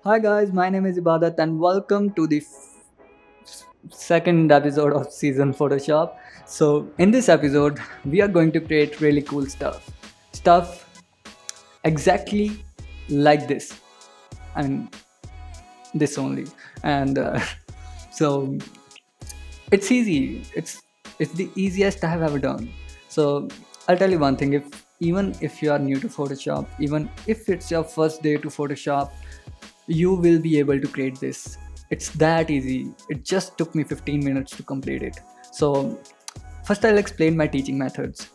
Hi guys, my name is Ibadat and welcome to the second episode of season Photoshop. So, in this episode, we are going to create really cool stuff. Stuff exactly like this and this only. And so it's easy. It's the easiest I have ever done. So, I'll tell you one thing, if even if you are new to Photoshop, even if it's your first day to Photoshop, you will be able to create this. It's that easy. It just took me 15 minutes to complete it. So first I'll explain my teaching methods.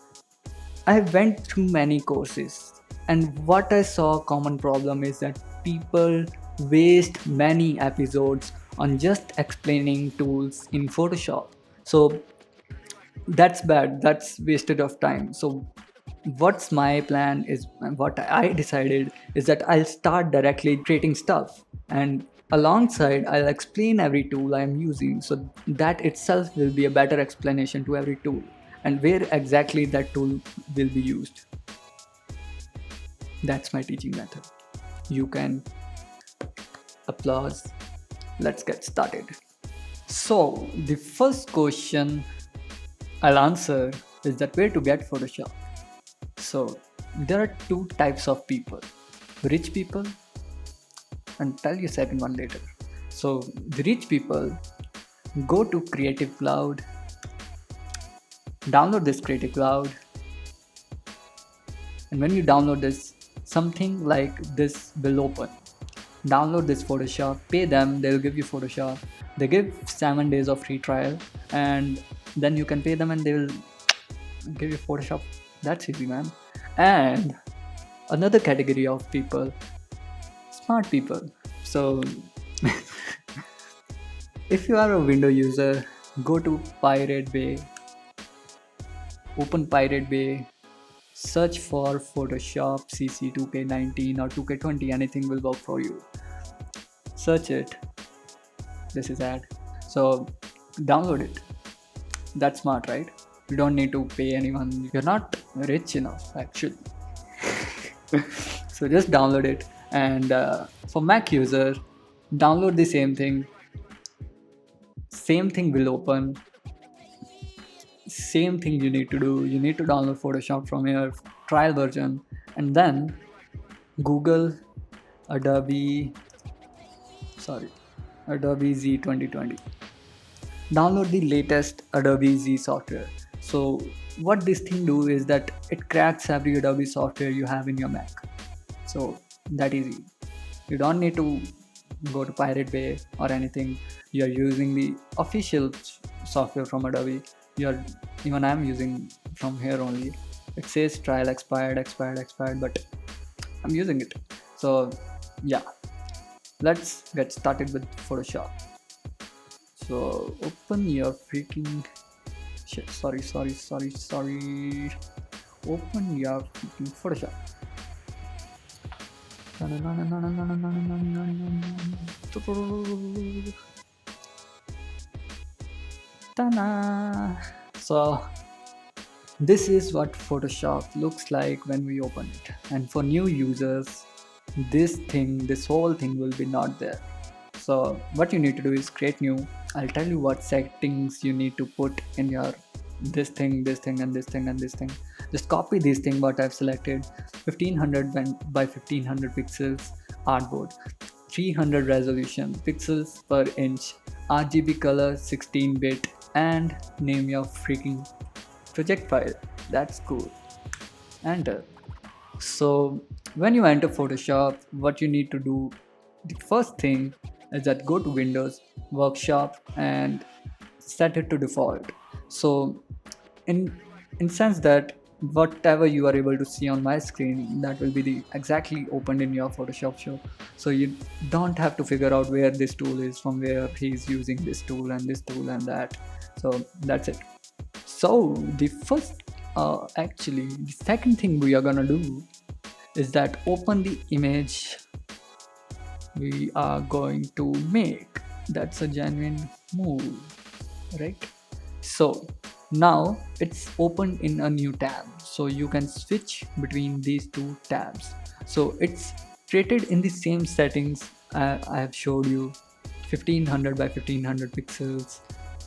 I went through many courses, and what I saw a common problem is that people waste many episodes on just explaining tools in Photoshop. So that's bad, that's wasted of time. So what's my plan is, what I decided is that I'll start directly creating stuff, and alongside I'll explain every tool I'm using, so that itself will be a better explanation to every tool and where exactly that tool will be used. That's my teaching method. You can applause. Let's get started. So the first question I'll answer is that where to get Photoshop. So there are two types of people: rich people, and tell you second one later. So the rich people go to Creative Cloud, download this Creative Cloud, and when you download this, something like this will open. Download this Photoshop, pay them, they'll give you Photoshop. They give 7 days of free trial, and then you can pay them and they will give you Photoshop. That's easy, man. And another category of people, smart people. So if you are a window user, go to Pirate Bay, open Pirate Bay, search for Photoshop CC 2K19 or 2K20, anything will work for you. Search it. This is ad. So download it. That's smart, right? You don't need to pay anyone. You're not rich enough, actually. So just download it. And for Mac user, download the same thing. Same thing will open. Same thing you need to do. You need to download Photoshop from your trial version, and then Google Adobe, sorry, Adobe Z 2020. Download the latest Adobe Z software. So what this thing do is that it cracks every Adobe software you have in your Mac. So that easy. You don't need to go to Pirate Bay or anything. You're using the official software from Adobe. You're Even I'm using from here only. It says trial expired, expired, expired, but I'm using it. So yeah, let's get started with Photoshop. So open your freaking shit. Sorry. Open your freaking Photoshop. Ta-da! So this is what Photoshop looks like when we open it. And for new users, this whole thing will be not there. So what you need to do is create new. I'll tell you what settings you need to put in your this thing, and this thing. Just copy this thing what I've selected. 1500 by 1500 pixels artboard, 300 resolution pixels per inch, RGB color 16-bit, and name your freaking project file. That's cool. Enter. So when you enter Photoshop, what you need to do, the first thing is that go to Windows, Workshop, and set it to default. So in sense that whatever you are able to see on my screen, that will be the exactly opened in your Photoshop show. So you don't have to figure out where this tool is, from where he's using this tool and this tool and that. So that's it. So the second thing we are gonna do is that open the image we are going to make. That's a genuine move, right? So now it's opened in a new tab, so you can switch between these two tabs. So it's created in the same settings I have showed you 1500 by 1500 pixels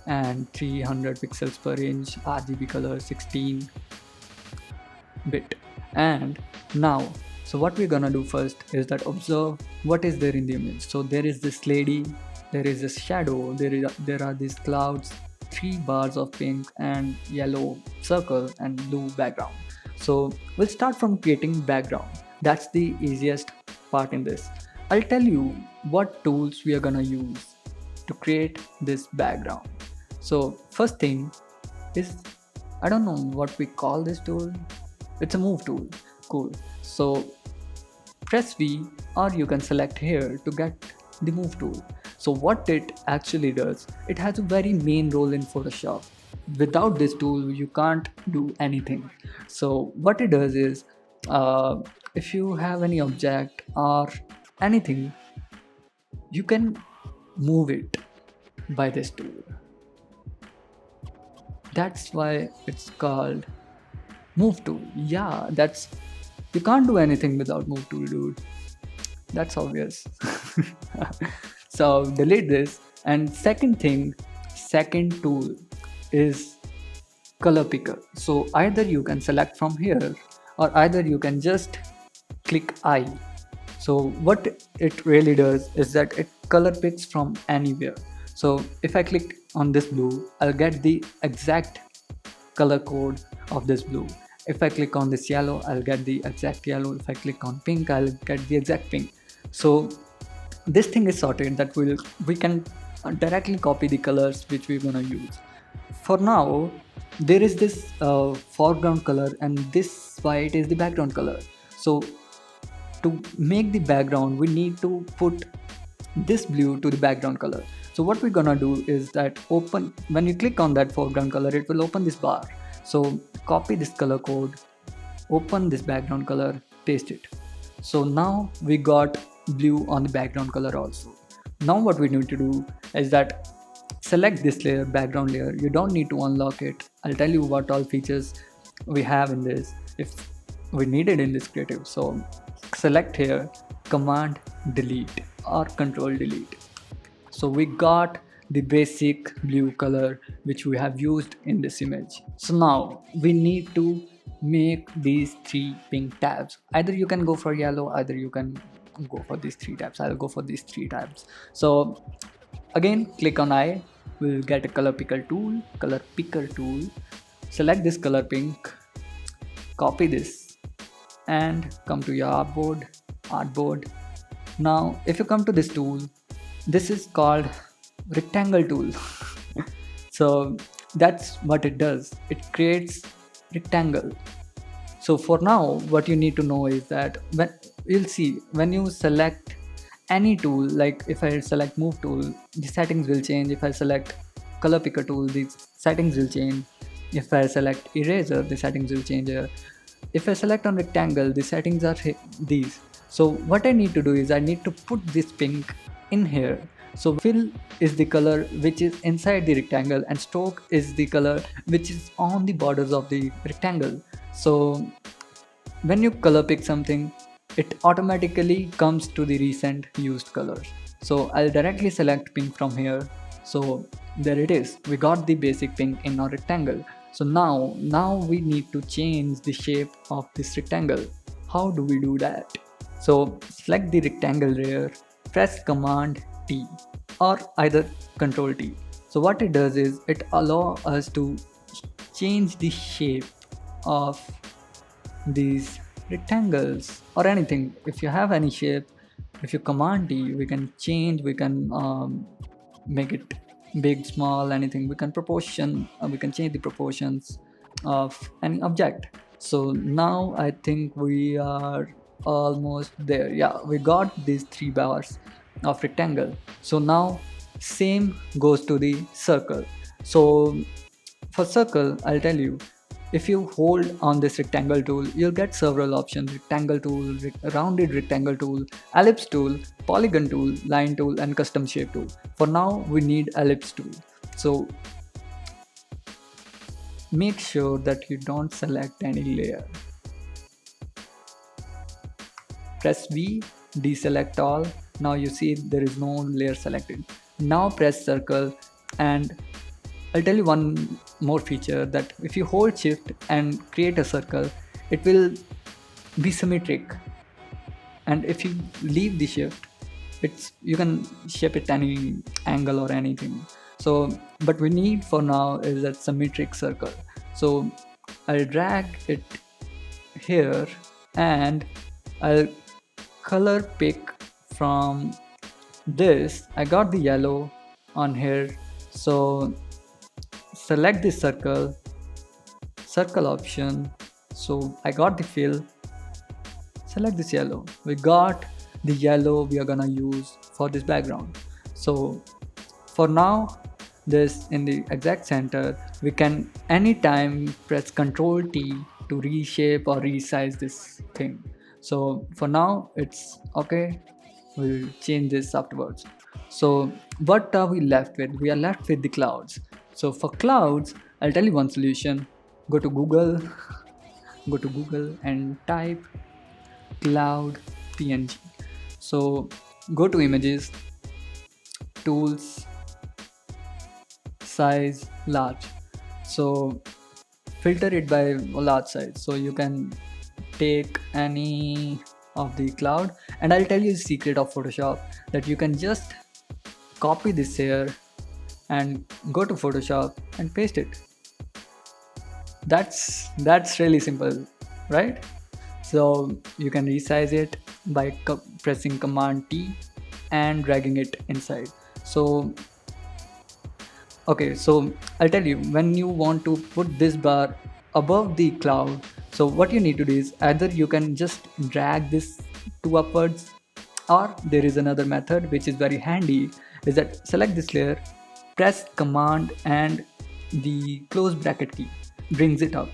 and 300 pixels per inch, RGB color 16 bit. And now, so what we're gonna do first is that observe what is there in the image. So there is this lady, there is this shadow, there are these clouds, 3 bars of pink and yellow circle and blue background. So we'll start from creating background. That's the easiest part in this. I'll tell you what tools we are gonna use to create this background. So first thing is, I don't know what we call this tool. It's a move tool. Cool. So press V or you can select here to get the move tool. So what it actually does, it has a very main role in Photoshop. Without this tool you can't do anything. So what it does is, if you have any object or anything, you can move it by this tool. That's why it's called move tool. Yeah, that's, you can't do anything without move tool, dude. That's obvious. So delete this. And second thing, second tool is color picker. So either you can select from here or either you can just click I. So what it really does is that it color picks from anywhere. So if I click on this blue, I'll get the exact color code of this blue. If I click on this yellow, I'll get the exact yellow. If I click on pink, I'll get the exact pink. So this thing is sorted that we can directly copy the colors which we're gonna use. For now, there is this foreground color and this white is the background color. So to make the background, we need to put this blue to the background color. So what we're gonna do is that open, when you click on that foreground color, it will open this bar. So copy this color code, open this background color, paste it. So now we got blue on the background color also. Now what we need to do is that select this layer, background layer. You don't need to unlock it. I'll tell you what all features we have in this if we need it in this creative. So select here, command delete or control delete. So we got the basic blue color which we have used in this image. So now we need to make these 3 pink tabs. Either you can go for yellow, either you can go for these 3 tabs. I'll go for these 3 tabs. So again, click on I, we'll get a color picker tool, select this color pink, copy this and come to your artboard. Now if you come to this tool, this is called rectangle tool. So that's what it does, it creates rectangle. So for now what you need to know is that when you'll see, when you select any tool, like if I select move tool, the settings will change. If I select color picker tool, the settings will change. If I select eraser, the settings will change here. If I select on rectangle, the settings are these. So what I need to do is I need to put this pink in here. So fill is the color which is inside the rectangle and stroke is the color which is on the borders of the rectangle. So when you color pick something, it automatically comes to the recent used colors. So I'll directly select pink from here. So there it is, we got the basic pink in our rectangle. So now we need to change the shape of this rectangle. How do we do that? So select the rectangle layer, press command T or either control T. So what it does is it allows us to change the shape of these rectangles or anything. If you have any shape, if you command T, we can change, we can make it big, small, anything. We can we can change the proportions of any object. So now I think we are almost there. Yeah, we got these 3 bars of rectangle. So now same goes to the circle. So for circle, I'll tell you, if you hold on this rectangle tool, you'll get several options: rectangle tool, rounded rectangle tool, ellipse tool, polygon tool, line tool, and custom shape tool. For now, we need ellipse tool. So make sure that you don't select any layer. Press V, deselect all, Now you see there is no layer selected. Now press circle, and I'll tell you one more feature, that if you hold shift and create a circle, it will be symmetric. And if you leave the shift, it's you can shape it any angle or anything. So but we need for now is that symmetric circle. So I'll drag it here, and I'll color pick from this. I got the yellow on here, so select the circle option. So I got the fill, select this yellow. We got the yellow we are gonna use for this background. So for now, this in the exact center, we can anytime press Ctrl T to reshape or resize this thing. So for now it's okay, we'll change this afterwards. So what are we left with? We are left with the clouds. So for clouds, I'll tell you one solution. Go to Google, go to Google and type cloud png. So go to images, tools, size, large. So filter it by large size, so you can take any of the cloud. And I'll tell you the secret of Photoshop, that you can just copy this here and go to Photoshop and paste it. That's really simple, right? So you can resize it by pressing Command T and dragging it inside. So okay, so I'll tell you, when you want to put this bar above the cloud, so what you need to do is either you can just drag this to upwards, or there is another method which is very handy, is that select this layer, press Command and the close bracket key brings it up,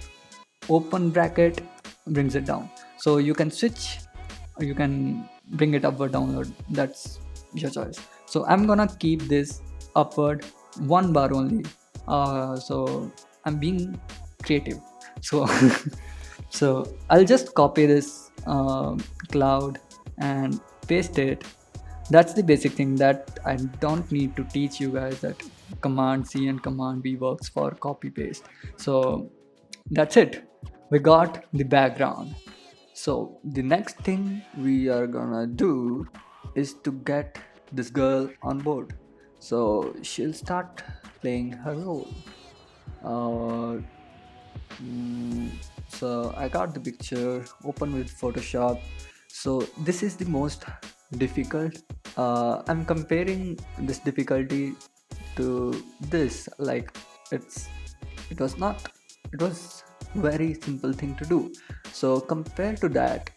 open bracket brings it down. So you can switch, or you can bring it upward, downward, that's your choice. So I'm gonna keep this upward one bar only. So I'm being creative. So so I'll just copy this cloud and paste it. That's the basic thing that I don't need to teach you guys, that Command C and Command V works for copy paste. So that's it, we got the background. So the next thing we are gonna do is to get this girl on board. So she'll start playing her role. Uh, so I got the picture, open with Photoshop. So this is the most difficult. I'm comparing this difficulty to this, like it's it was not it was very simple thing to do. So compared to that,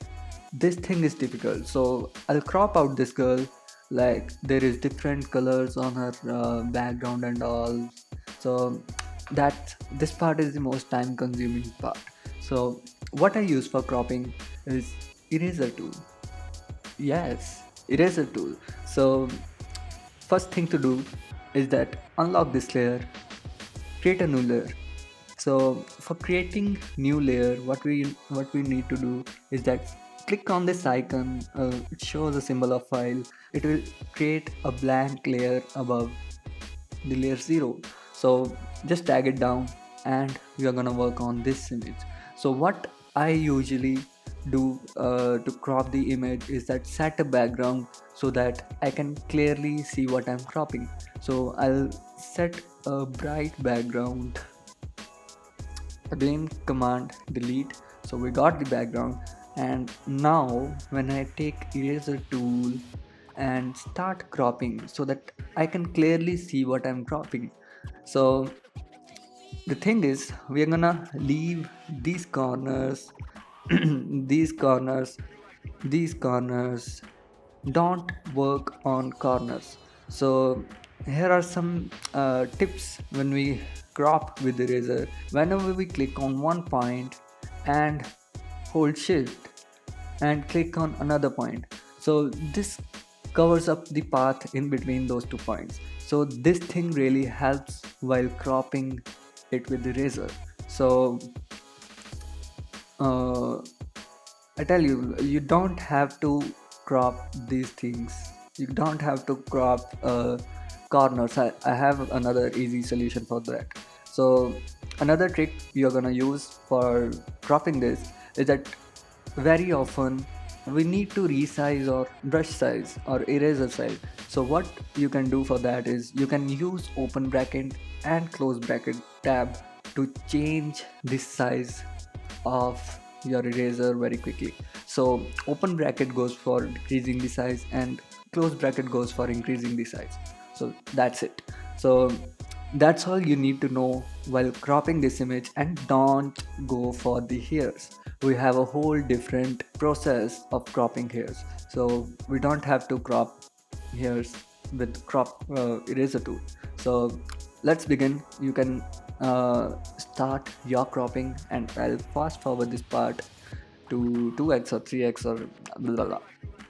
this thing is difficult. So I'll crop out this girl, like there is different colors on her background and all. So that this part is the most time consuming part. So what I use for cropping is eraser tool. Yes, eraser tool. So first thing to do is that unlock this layer, create a new layer. So for creating new layer, what we need to do is that click on this icon. It shows a symbol of file. It will create a blank layer above the layer 0. So just tag it down, and we are gonna work on this image. So what I usually do to crop the image is that set a background so that I can clearly see what I'm cropping. So I'll set a bright background, again Command delete. So we got the background, and now when I take eraser tool and start cropping so that I can clearly see what I'm cropping. So the thing is, we're gonna leave these corners these corners, these corners, don't work on corners. So here are some tips when we crop with eraser. Whenever we click on one point and hold shift and click on another point, so this covers up the path in between those 2 points. So this thing really helps while cropping it with the razor. So uh, I tell you, you don't have to crop these things You don't have to crop corners. I have another easy solution for that. So another trick you're gonna use for cropping this is that very often we need to resize or brush size or eraser size. So what you can do for that is you can use open bracket and close bracket tab to change this size of your eraser very quickly. So open bracket goes for decreasing the size and close bracket goes for increasing the size. So that's it. So that's all you need to know while cropping this image, and don't go for the hairs. We have a whole different process of cropping hairs, so we don't have to crop hairs with crop eraser tool. So let's begin. You can start your cropping, and I'll fast forward this part to 2x or 3x or blah, blah, blah,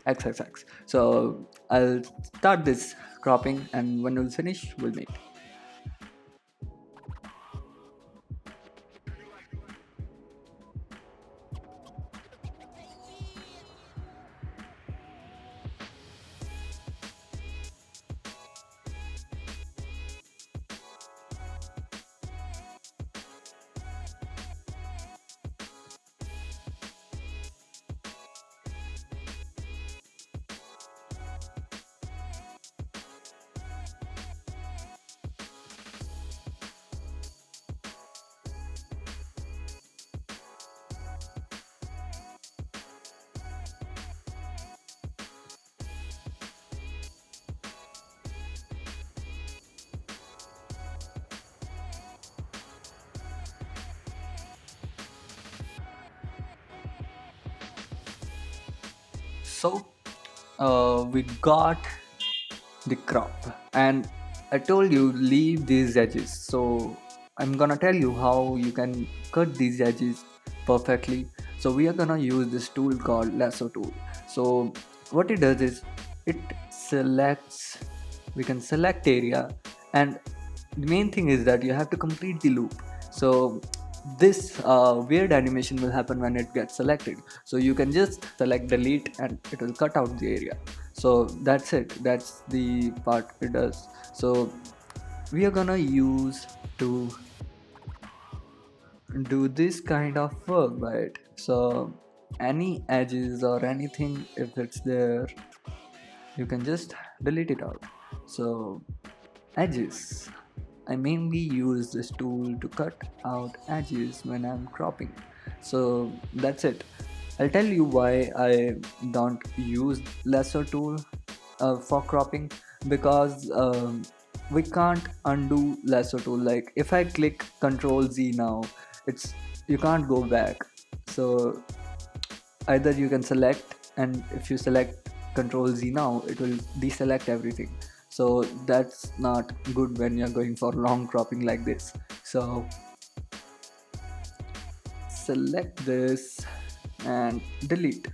xxx. So I'll start this cropping, and when we'll finish we'll meet. So we got the crop, and I told you leave these edges. So I'm gonna tell you how you can cut these edges perfectly. So we are gonna use this tool called lasso tool. So what it does is it selects, we can select area, and the main thing is that you have to complete the loop. So this weird animation will happen when it gets selected. So you can just select delete and it will cut out the area. So that's it, that's the part it does. So we are gonna use to do this kind of work by it. So any edges or anything, if it's there, you can just delete it out. So edges, I mainly use this tool to cut out edges when I'm cropping. So that's it. I'll tell you why I don't use lasso tool for cropping, because we can't undo lasso tool. Like if I click Control Z now, it's, you can't go back. So either you can select, and if you select Control Z now, it will deselect everything. So that's not good when you're going for long cropping like this. So select this and delete.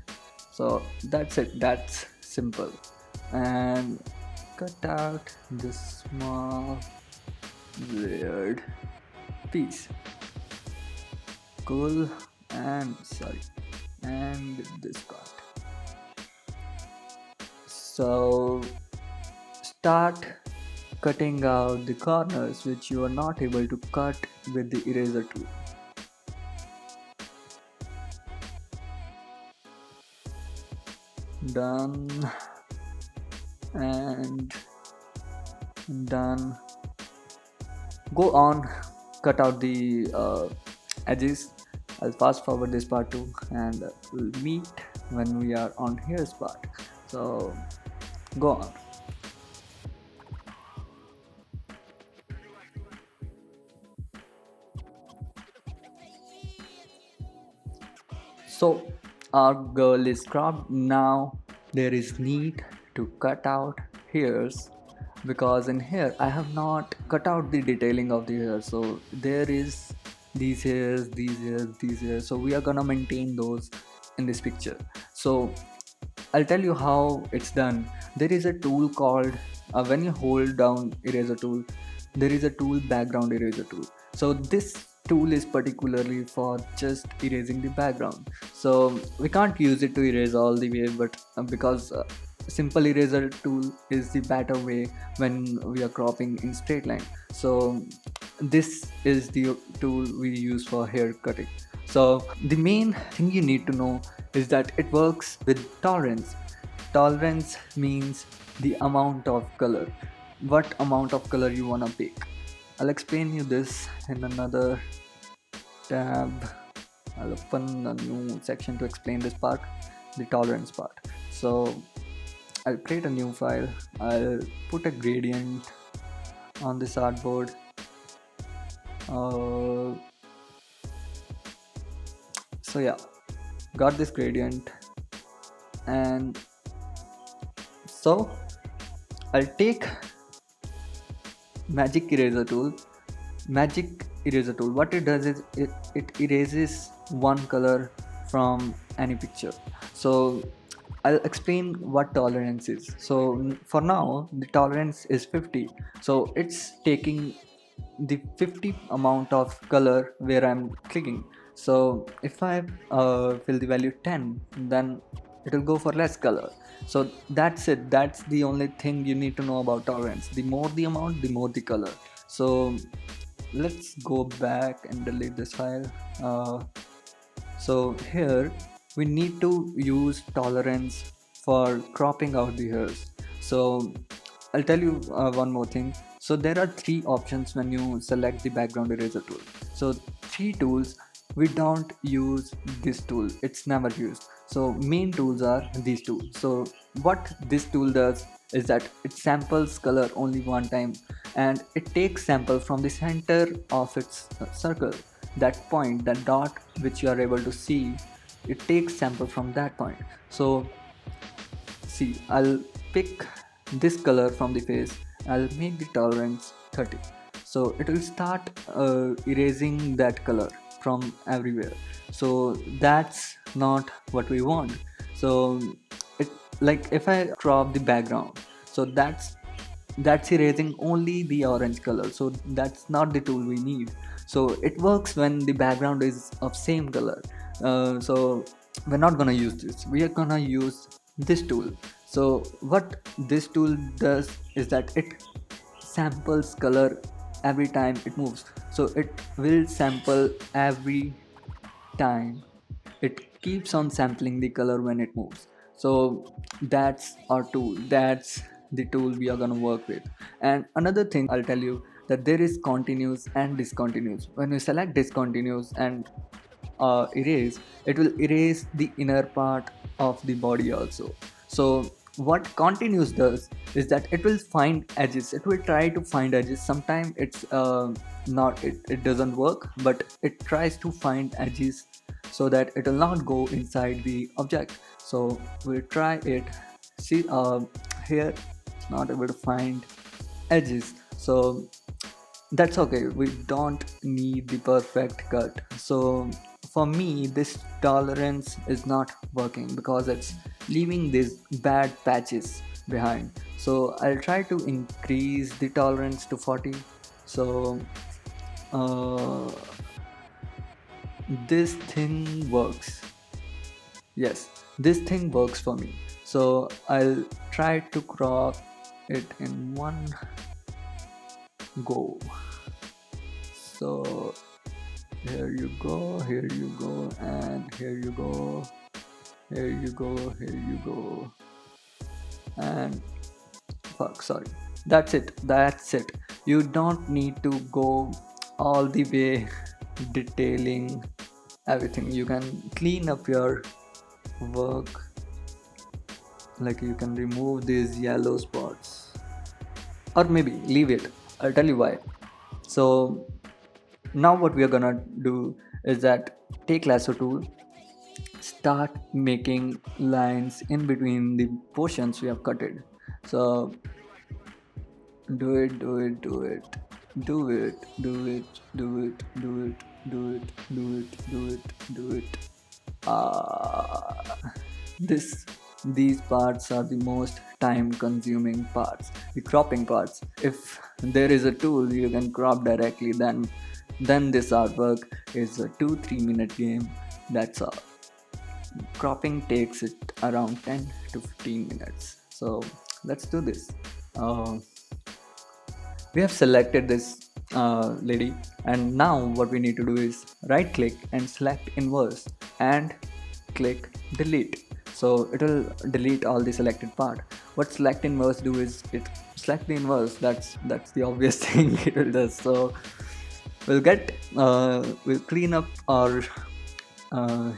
So that's it, that's simple. And cut out this small weird piece. Cool. And sorry, and this part. So start cutting out the corners which you are not able to cut with the eraser tool. Done and done. Go on, cut out the edges. I'll fast forward this part too, and we'll meet when we are on here's part. So go on. So our girl is cropped. Now there is need to cut out hairs, because in here I have not cut out the detailing of the hair. So there is these hairs, these hairs, these hairs. So we are gonna maintain those in this picture. So I'll tell you how it's done. There is a tool called, when you hold down eraser tool, there is a tool, background eraser tool. So this tool is particularly for just erasing the background. So we can't use it to erase all the way, but because simple eraser tool is the better way when we are cropping in straight line. So this is the tool we use for hair cutting. So the main thing you need to know is that it works with tolerance. Tolerance means the amount of color, what amount of color you want to pick. I'll explain you this in another tab. I'll open a new section to explain this part, the tolerance part. So I'll create a new file. I'll put a gradient on this artboard. So yeah, got this gradient, and so I'll take magic eraser tool. What it does is it erases one color from any picture. So I'll explain what tolerance is. So for now the tolerance is 50, so it's taking the 50 amount of color where I'm clicking. So if I fill the value 10, then it will go for less color. So that's it, that's the only thing you need to know about tolerance. The more the amount, the more the color. So let's go back and delete this file. So here we need to use tolerance for cropping out the hairs. So I'll tell you one more thing. So there are three options when you select the background eraser tool. So three tools, we don't use this tool, it's never used. So main tools are these two. So what this tool does is that it samples color only one time, and it takes sample from the center of its circle. That point, that dot which you are able to see, it takes sample from that point. So see, I'll pick this color from the face. I'll make the tolerance 30. So it will start erasing that color from everywhere. So that's not what we want. So it, like if I crop the background, so that's erasing only the orange color. So that's not the tool we need. So it works when the background is of same color. So we're not gonna use this, we are gonna use this tool. So what this tool does is that it samples color every time it moves. So it will sample every time, it keeps on sampling the color when it moves. So that's our tool, that's the tool we are gonna work with. And another thing I'll tell you, that there is continuous and discontinuous. When you select discontinuous and erase, it will erase the inner part of the body also. So what continuous does is that it will find edges, it will try to find edges. Sometimes it's not, it doesn't work, but it tries to find edges so that it will not go inside the object. So we'll try it. See, here it's not able to find edges. So that's okay, we don't need the perfect cut. So for me this tolerance is not working because it's leaving these bad patches behind. So I'll try to increase the tolerance to 40. So uh, this thing works. Yes, this thing works for me. So I'll try to crop it in one go. So here you go, here you go, and here you go, here you go, here you go, and fuck, sorry. That's it. You don't need to go all the way detailing everything. You can clean up your work, like you can remove these yellow spots, or maybe leave it. I'll tell you why. So now what we are gonna do is that take lasso tool, start making lines in between the portions we have cutted. So do it, do it, do it, do it, do it, do it, do it, do it, do it, do it, do it. This these parts are the most time consuming parts, the cropping parts. If there is a tool you can crop directly, then this artwork is a 2-3 minute game. That's all. Cropping takes it around 10 to 15 minutes. So let's do this. uh, we have selected this lady, and now what we need to do is right click and select inverse and click delete. So it will delete all the selected part. What select inverse do is it select the inverse. That's the obvious thing it will do. So we'll clean up our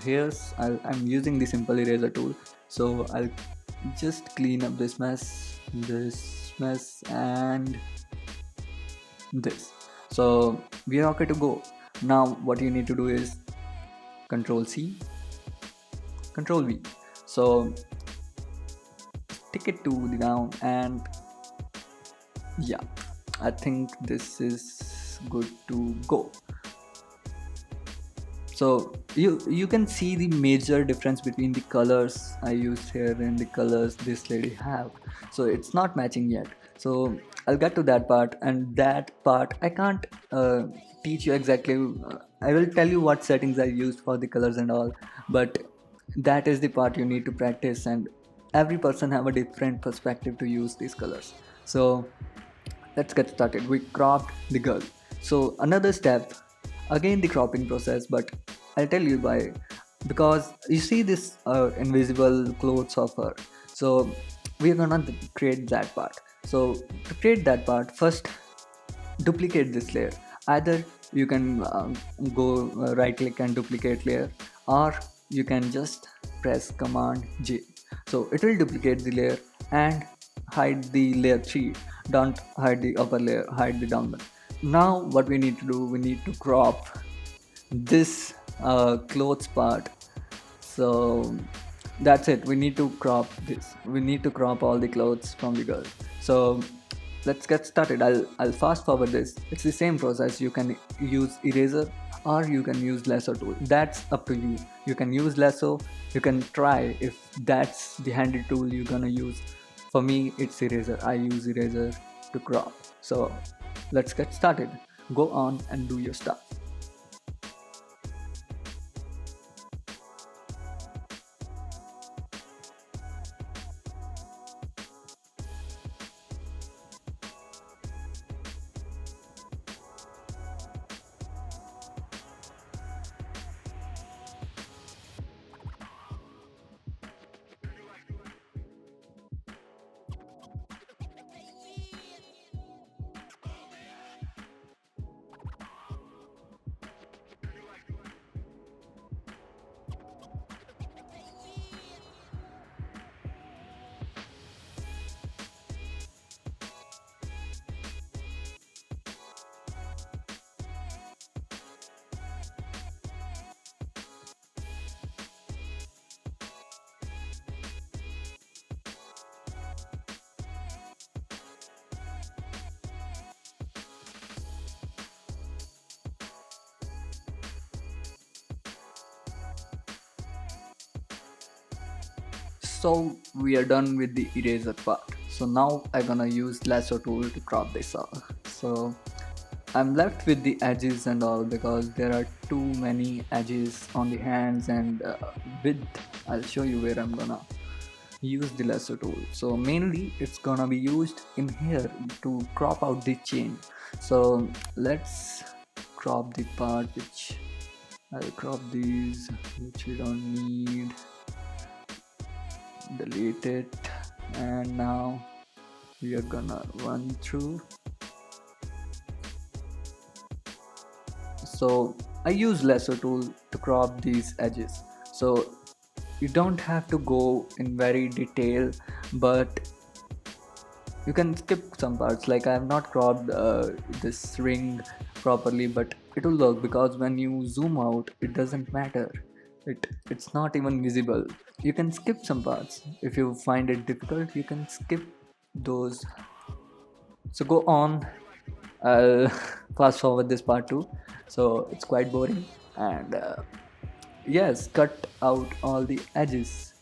hairs. I'm using the simple eraser tool, so I'll just clean up this mess and this. So we are okay to go. Now what you need to do is control C, control V. So stick it to the down, and yeah, I think this is good to go. So you can see the major difference between the colors I used here and the colors this lady have. So it's not matching yet. So I'll get to that part, and that part I can't teach you exactly. I will tell you what settings I used for the colors and all, but that is the part you need to practice, and every person have a different perspective to use these colors. So let's get started. We cropped the girl. So another step, again the cropping process, but I'll tell you why. Because you see this invisible clothes of her. So we're gonna create that part. So to create that part, first duplicate this layer. Either you can go right click and duplicate layer, or you can just press command J. So it will duplicate the layer and hide the layer 3. Don't hide the upper layer, hide the down one. Now what we need to do, we need to crop this clothes part. So that's it, we need to crop this, we need to crop all the clothes from the girl. So let's get started. I'll fast forward this. It's the same process. You can use eraser or you can use lasso tool. That's up to you. You can use lasso, you can try if that's the handy tool you're gonna use. For me it's eraser. I use eraser to crop. So let's get started. Go on and do your stuff. So we are done with the eraser part. So now I'm gonna use lasso tool to crop this all. So I'm left with the edges and all because there are too many edges on the hands and width. I'll show you where I'm gonna use the lasso tool. So mainly it's gonna be used in here to crop out the chain. So let's crop the part which I'll crop these which we don't need, delete it, and now we are gonna run through. So I use lasso tool to crop these edges. So you don't have to go in very detail, but you can skip some parts. Like I have not cropped this ring properly, but it will work because when you zoom out it doesn't matter, it's not even visible. You can skip some parts. If you find it difficult, you can skip those. So go on. I'll fast forward this part too. So it's quite boring, and yes, cut out all the edges.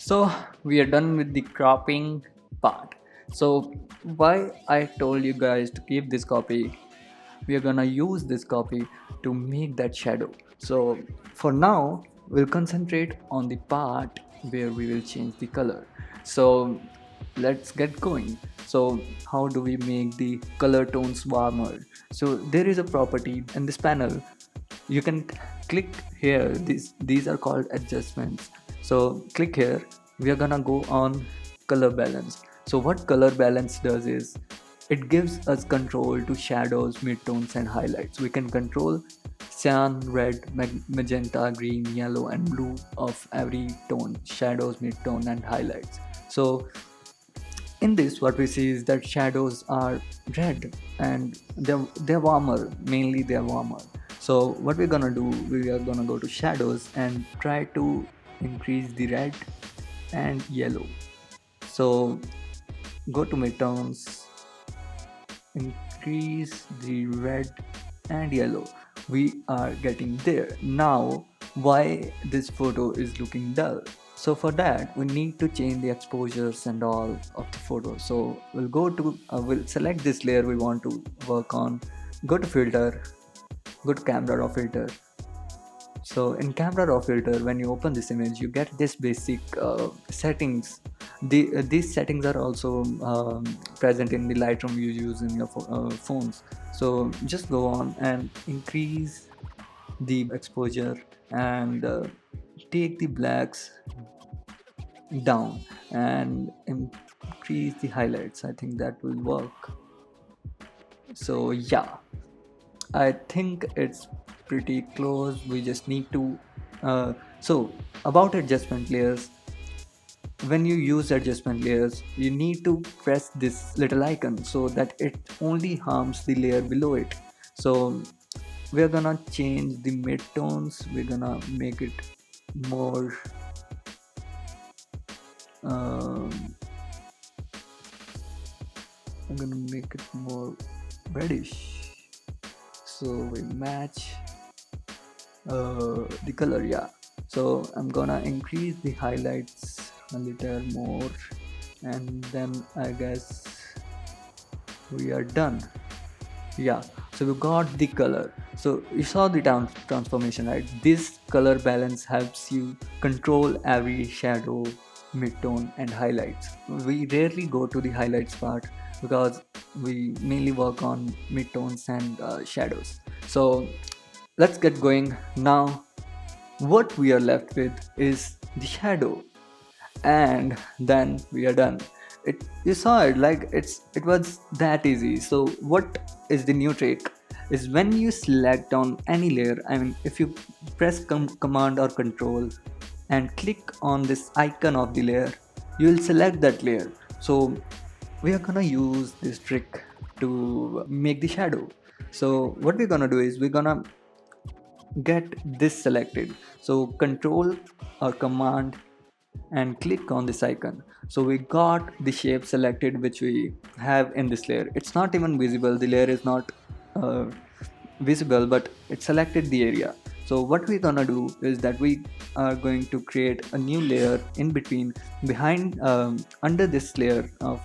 So we are done with the cropping part. So why I told you guys to keep this copy, we are gonna use this copy to make that shadow. So for now we'll concentrate on the part where we will change the color. So let's get going. So how do we make the color tones warmer? So there is a property in this panel. You can click here. These are called adjustments. So click here. We are gonna go on color balance. So what color balance does is it gives us control to shadows, midtones and highlights. We can control cyan, red, magenta, green, yellow and blue of every tone, shadows, midtone and highlights. So in this what we see is that shadows are red and they're warmer, mainly they're warmer. So what we're gonna do, we are gonna go to shadows and try to increase the red and yellow. So go to midtones, increase the red and yellow. We are getting there. Now why this photo is looking dull? So for that we need to change the exposures and all of the photo. So we'll go to we'll select this layer we want to work on, go to filter, go to camera raw filter. So in camera raw filter, when you open this image you get this basic settings. These settings are also present in the Lightroom you use in your phones. So just go on and increase the exposure and take the blacks down and increase the highlights. I think that will work. So yeah, I think it's pretty close. We just need to so about adjustment layers, when you use adjustment layers you need to press this little icon so that it only harms the layer below it. So we're gonna change the midtones, we're gonna make it more um, I'm gonna make it more reddish so we match the color. Yeah, so I'm gonna increase the highlights a little more and then I guess we are done. Yeah, so we got the color. So you saw the transformation, right? This color balance helps you control every shadow, midtone and highlights. We rarely go to the highlights part because we mainly work on midtones and shadows. So let's get going now. What we are left with is the shadow, and then we are done. It, you saw it, like it was that easy. So what is the new trick is when you select on any layer, I mean if you press command or control and click on this icon of the layer, you will select that layer. So we are gonna use this trick to make the shadow. So what we're gonna do is we're gonna get this selected. So control or command and click on this icon. So we got the shape selected which we have in this layer. It's not even visible, the layer is not uh, visible, but it selected the area. So what we're gonna do is that we are going to create a new layer in between, behind under this layer of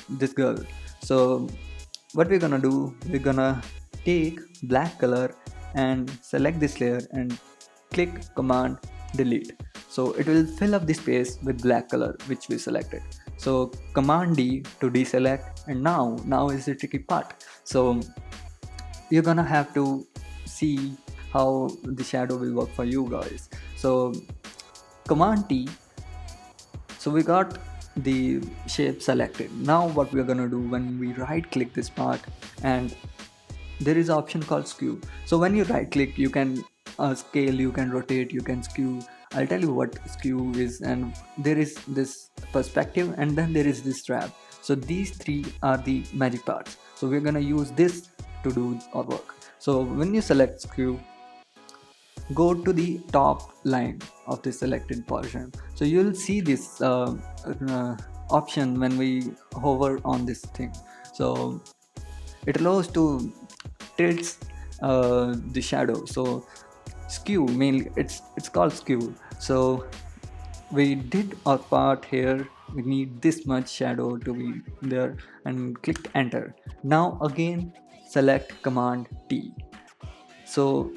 this girl. So what we're gonna do, we're gonna take black color and select this layer and click command delete. So it will fill up the space with black color which we selected. So command D to deselect, and now is the tricky part. So you're gonna have to see how the shadow will work for you guys. So command T. So we got the shape selected. Now what we're gonna do, when we right click this part, and there is an option called skew. So when you right click you can scale, you can rotate, you can skew. I'll tell you what skew is. And there is this perspective and then there is this trap. So these three are the magic parts. So we're gonna use this to do our work. So when you select skew, go to the top line of the selected portion. So you'll see this option when we hover on this thing. So it allows to tilt the shadow. So skew, mainly it's called skew. So we did our part here. We need this much shadow to be there, and click enter. Now again select command T. So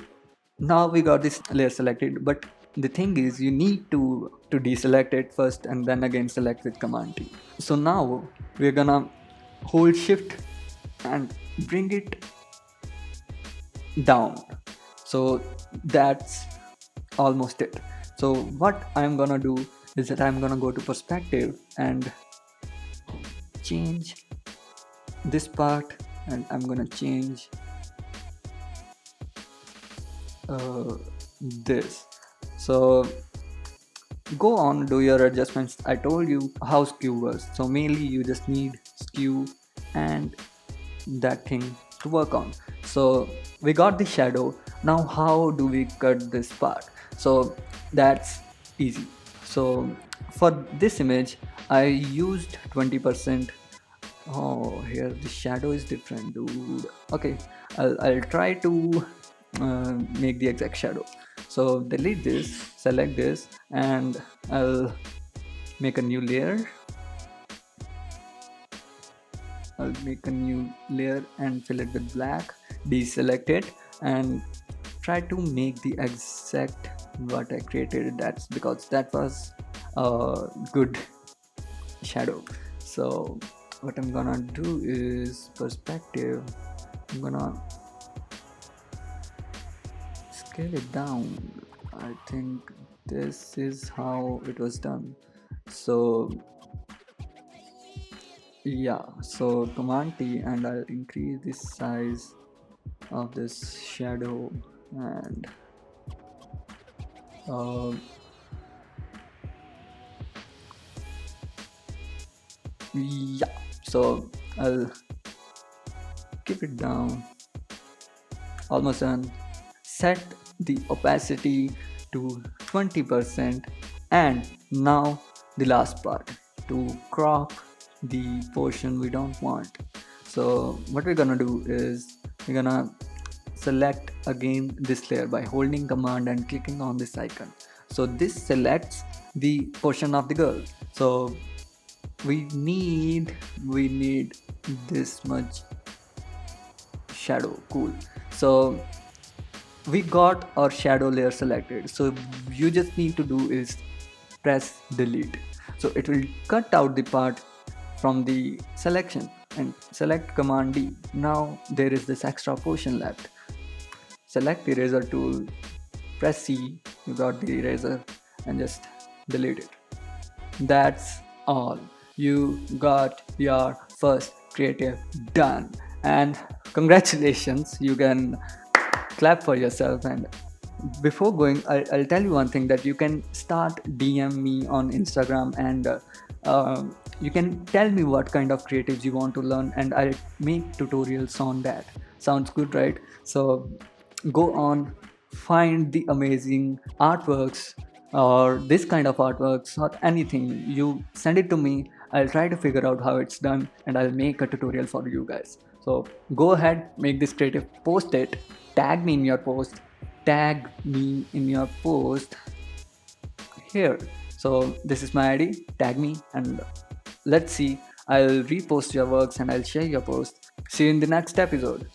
now we got this layer selected, but the thing is you need to deselect it first and then again select with command T. So now we're gonna hold shift and bring it down. So that's almost it. So what I'm gonna do is that I'm gonna go to perspective and change this part, and I'm gonna change this. So go on, do your adjustments. I told you how skew works. So mainly you just need skew and that thing to work on. So we got the shadow. Now how do we cut this part? So that's easy. So for this image I used 20%. Oh, here the shadow is different, dude. Okay, I'll try to make the exact shadow. So delete this, select this, and I'll make a new layer. I'll make a new layer and fill it with black, deselect it, and try to make the exact what I created. That's because that was a good shadow. So what I'm gonna do is perspective. I'm gonna scale it down. I think this is how it was done. So yeah, so command T, and I'll increase the size of this shadow, and uh, yeah, so I'll keep it down, almost done. Set the opacity to 20%, and now the last part, to crop the portion we don't want. So what we're gonna do is we're gonna select again this layer by holding command and clicking on this icon. So this selects the portion of the girl. So we need this much shadow. Cool. So we got our shadow layer selected. So you just need to do is press delete. So it will cut out the part from the selection, and select command D. Now there is this extra portion left. Select the eraser tool, press C, you got the eraser, and just delete it. That's all. You got your first creative done, and congratulations, you can clap for yourself. And before going, I'll tell you one thing, that you can start DM me on Instagram, and you can tell me what kind of creatives you want to learn, and I'll make tutorials on that. Sounds good, right? So go on, find the amazing artworks or this kind of artworks or anything, you send it to me. I'll try to figure out how it's done, and I'll make a tutorial for you guys. So go ahead, make this creative, post it, tag me in your post, tag me in your post here. So this is my ID, tag me, and let's see, I'll repost your works and I'll share your post. See you in the next episode.